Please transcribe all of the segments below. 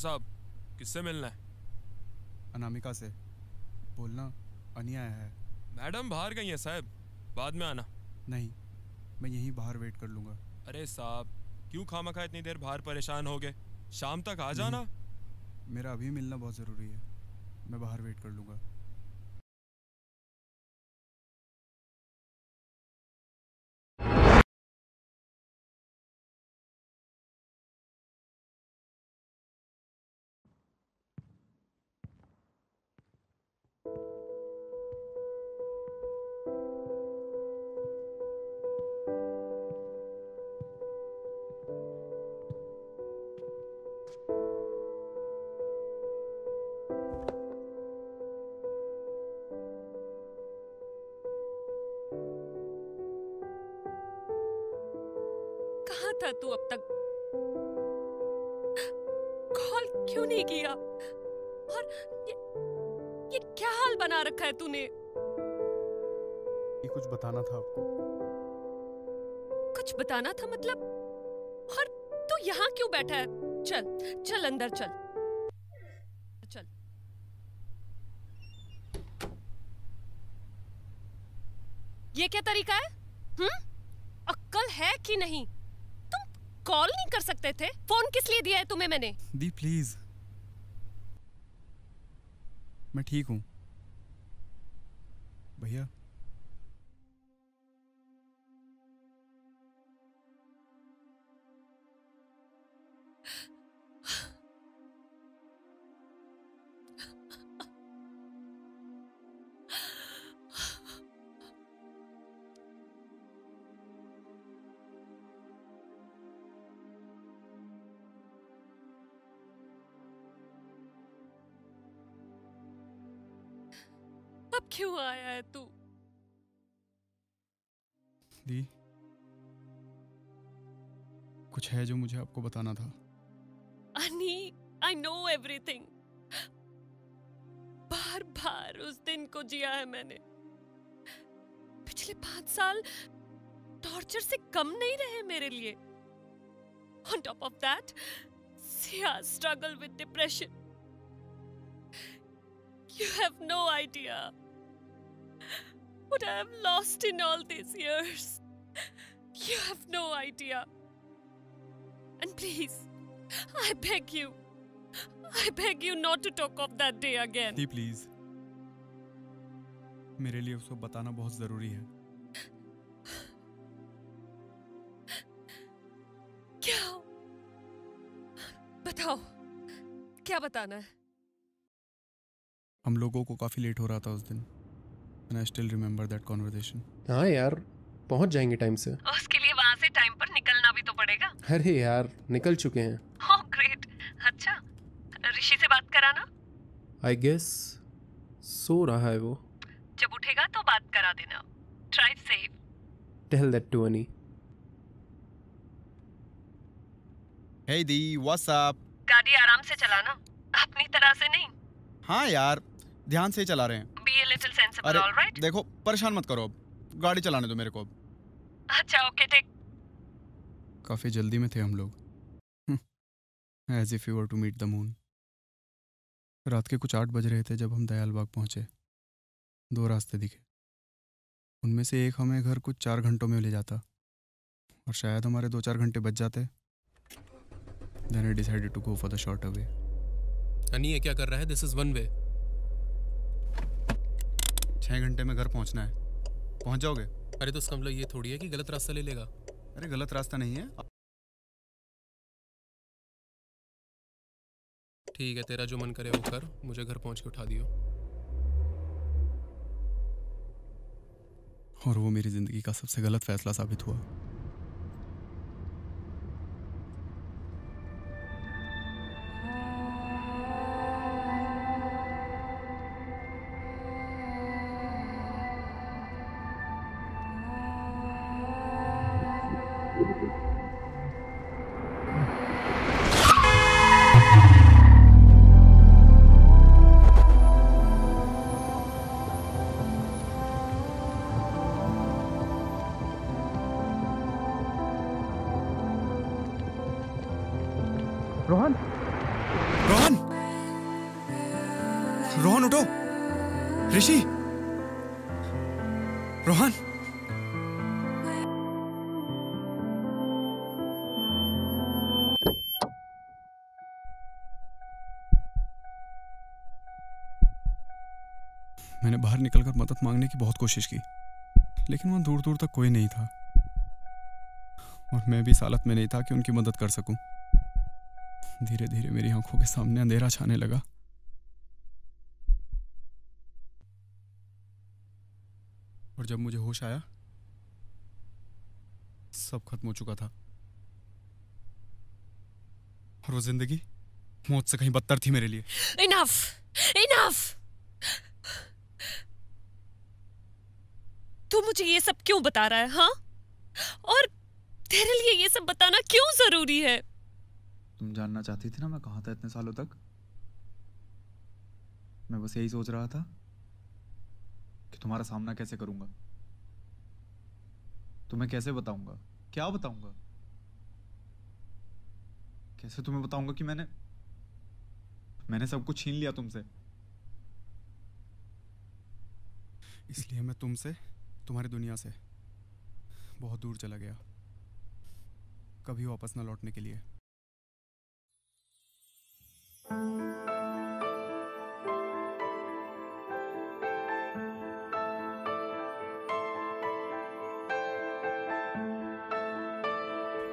साहब, किससे मिलना है? अनामिका से। बोलना अनी आया है। मैडम बाहर गई है साहब, बाद में आना। नहीं, मैं यहीं बाहर वेट कर लूँगा। अरे साहब, क्यों खामखा इतनी देर बाहर परेशान हो गए? शाम तक आ जाना। मेरा अभी मिलना बहुत ज़रूरी है, मैं बाहर वेट कर लूँगा। कहाँ था तू अब तक? कॉल क्यों नहीं किया? और ये क्या हाल बना रखा है तूने? ये कुछ बताना था आपको। कुछ बताना था मतलब? और तू यहाँ क्यों बैठा है? चल चल अंदर चल चल। ये क्या तरीका है? अक्ल है कि नहीं? तुम कॉल नहीं कर सकते थे? फोन किस लिए दिया है तुम्हें मैंने? दी प्लीज, मैं ठीक हूँ। भैया, अब क्यों आया है तू? दी, कुछ है जो मुझे आपको बताना था। अनी, I know everything. बार बार उस दिन को जिया है मैंने। पिछले 5 साल टॉर्चर से कम नहीं रहे मेरे लिए। On top of that, Sia struggle with depression. You have no idea what I have lost in all these years. You have no idea. And please, I beg you not to talk of that day again. The please, मेरे लिए उसको बताना बहुत जरूरी है। क्या? बताओ, क्या बताना है? हम लोगों को काफ़ी लेट हो रहा था उस दिन। And I still remember that conversation. हाँ यार, पहुंच जाएंगे टाइम से। उसके लिए वहाँ से टाइम पर निकलना भी तो पड़ेगा। अरे यार, निकल चुके हैं। ओह ग्रेट, अच्छा ऋषि से बात करा ना? आई गेस सो रहा है वो। जब उठेगा तो बात करा देना। Try safe. Tell that to Annie. Hey दी, what's up? गाड़ी आराम से चलाना, अपनी तरह से नहीं। हाँ यार, ध्यान से ही चला रहे हैं। Be a little sensible, all right? देखो, परेशान मत करो, अब गाड़ी चलाने दो मेरे को। अच्छा ओके टेक। काफ़ी जल्दी में थे हम लोग। As if we were to meet the moon. रात के कुछ 8 बज रहे थे जब हम दयाल बाग पहुंचे। 2 रास्ते दिखे, उनमें से एक हमें घर कुछ 4 घंटों में ले जाता और शायद हमारे 2-4 घंटे बच जाते। Then I decided to go for the shorter way. अनी ये क्या कर रहा है? This is one way. 6 घंटे में घर पहुंचना है, पहुंच जाओगे? अरे तो इसका मतलब ये थोड़ी है कि गलत रास्ता ले लेगा। अरे गलत रास्ता नहीं है। ठीक है, तेरा जो मन करे वो कर, मुझे घर पहुंच के उठा दियो। और वो मेरी जिंदगी का सबसे गलत फैसला साबित हुआ। रोहन, रोहन, रोहन उठो। ऋषि, रोहन। मैंने बाहर निकलकर मदद मांगने की बहुत कोशिश की, लेकिन वहां दूर दूर तक कोई नहीं था और मैं भी इस हालत में नहीं था कि उनकी मदद कर सकूं। धीरे धीरे मेरी आंखों के सामने अंधेरा छाने लगा। और जब मुझे होश आया, सब खत्म हो चुका था और वो जिंदगी मौत से कहीं बदतर थी मेरे लिए। Enough! Enough! तू मुझे ये सब क्यों बता रहा है, हाँ? और तेरे लिए ये सब बताना क्यों जरूरी है? तुम जानना चाहती थी ना मैं कहाँ था इतने सालों तक। मैं बस यही सोच रहा था कि तुम्हारा सामना कैसे करूंगा, तुम्हें कैसे बताऊंगा, क्या बताऊंगा, कैसे तुम्हें बताऊंगा कि मैंने सब कुछ छीन लिया तुमसे। इसलिए मैं तुमसे, तुम्हारी दुनिया से बहुत दूर चला गया, कभी वापस ना लौटने के लिए।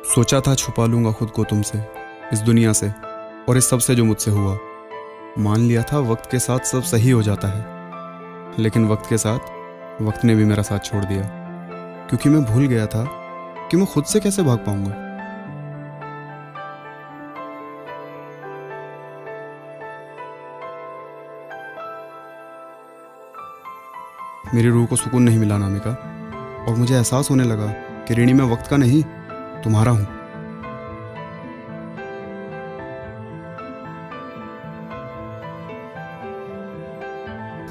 सोचा था छुपा लूंगा खुद को तुमसे, इस दुनिया से और इस सब से जो मुझसे हुआ। मान लिया था वक्त के साथ सब सही हो जाता है, लेकिन वक्त के साथ वक्त ने भी मेरा साथ छोड़ दिया, क्योंकि मैं भूल गया था कि मैं खुद से कैसे भाग पाऊंगा। मेरी रूह को सुकून नहीं मिला नामिका, और मुझे एहसास होने लगा कि ऋणी मैं वक्त का नहीं, तुम्हारा हूं।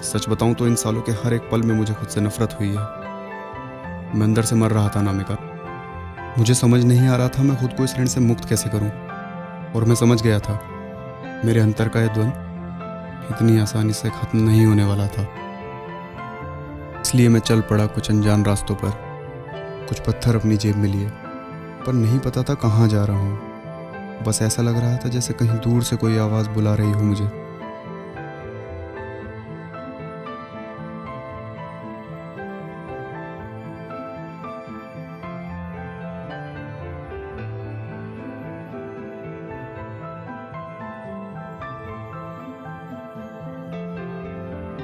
सच बताऊं तो इन सालों के हर एक पल में मुझे खुद से नफरत हुई है। मैं अंदर से मर रहा था नामिका। मुझे समझ नहीं आ रहा था मैं खुद को इस ऋण से मुक्त कैसे करूं, और मैं समझ गया था मेरे अंतर का यह द्वंद इतनी आसानी से खत्म नहीं होने वाला था। इसलिए मैं चल पड़ा कुछ अनजान रास्तों पर, कुछ पत्थर अपनी जेब में लिए, पर नहीं पता था कहाँ जा रहा हूँ। बस ऐसा लग रहा था जैसे कहीं दूर से कोई आवाज़ बुला रही हो मुझे।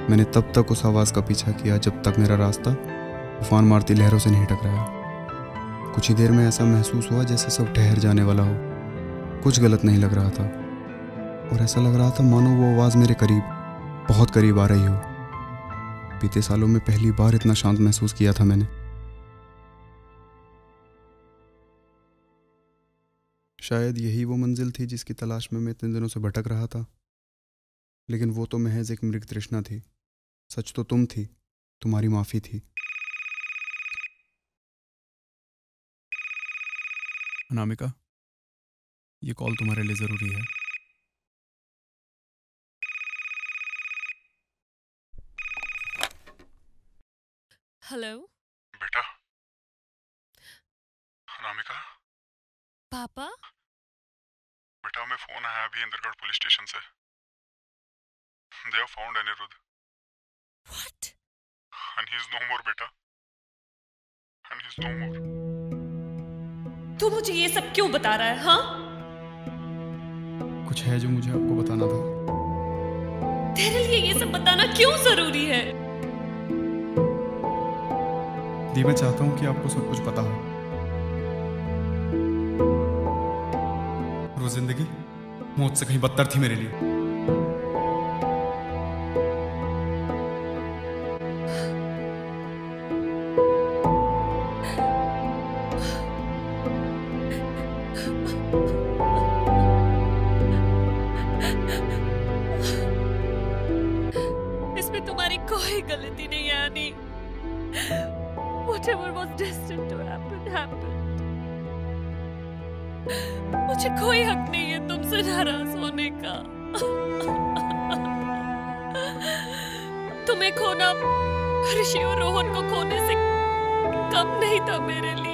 मैंने तब तक उस आवाज़ का पीछा किया जब तक मेरा रास्ता तूफान मारती लहरों से नहीं टकराया। कुछ ही देर में ऐसा महसूस हुआ जैसे सब ठहर जाने वाला हो। कुछ गलत नहीं लग रहा था, और ऐसा लग रहा था मानो वो आवाज़ मेरे करीब, बहुत करीब आ रही हो। बीते सालों में पहली बार इतना शांत महसूस किया था मैंने। शायद यही वो मंजिल थी जिसकी तलाश में मैं इतने दिनों से भटक रहा था, लेकिन वो तो महज एक मृग तृष्णा थी। सच तो तुम थी, तुम्हारी माफी थी। अनामिका, ये कॉल तुम्हारे लिए जरूरी है। हेलो बेटा। अनामिका। पापा। बेटा, हमें फोन आया अभी इंद्रगढ़ पुलिस स्टेशन से। They have found Anirudh. What? And he's no more, बेटा। And he's no more. तू मुझे ये सब क्यों बता रहा है, हाँ? कुछ है जो मुझे आपको बताना था। तेरे लिए ये सब बताना क्यों जरूरी है? दी, मैं चाहता हूँ कि आपको सब कुछ पता हो। वो जिंदगी मौत से कहीं बदतर थी मेरे लिए। इसमें तुम्हारी कोई गलती नहीं है आनी। Whatever was destined to happen, happened. मुझे कोई हक नहीं है तुमसे नाराज होने का। तुम्हें खोना ऋषि और रोहन को खोने से कम नहीं था मेरे लिए।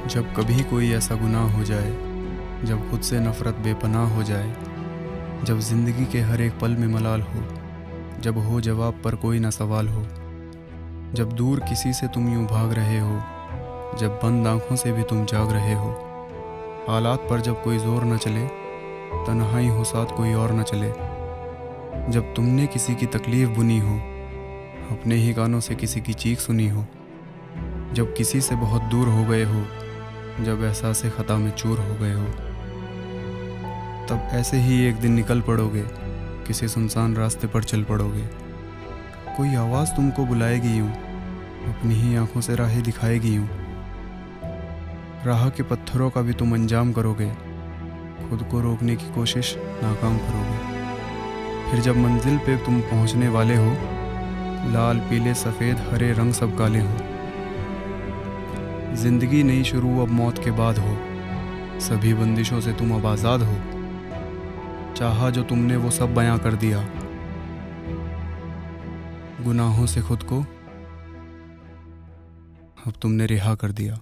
जब कभी कोई ऐसा गुनाह हो जाए, जब खुद से नफरत बेपनाह हो जाए, जब जिंदगी के हर एक पल में मलाल हो, जब हो जवाब पर कोई ना सवाल हो, जब दूर किसी से तुम यूं भाग रहे हो, जब बंद आंखों से भी तुम जाग रहे हो, हालात पर जब कोई जोर न चले, तन्हाई हो साथ कोई और न चले, जब तुमने किसी की तकलीफ बुनी हो, अपने ही कानों से किसी की चीख सुनी हो, जब किसी से बहुत दूर हो गए हो, जब एहसास खता में चूर हो गए हो, तब ऐसे ही एक दिन निकल पड़ोगे, किसी सुनसान रास्ते पर चल पड़ोगे। कोई आवाज़ तुमको बुलाएगी यूं, अपनी ही आंखों से राहें दिखाएगी यूं। राह के पत्थरों का भी तुम अंजाम करोगे, खुद को रोकने की कोशिश नाकाम करोगे। फिर जब मंजिल पे तुम पहुंचने वाले हो, लाल पीले सफ़ेद हरे रंग सब काले हो। जिंदगी नहीं शुरू अब मौत के बाद हो, सभी बंदिशों से तुम अब आज़ाद हो। चाहा जो तुमने वो सब बयां कर दिया, गुनाहों से खुद को अब तुमने रिहा कर दिया।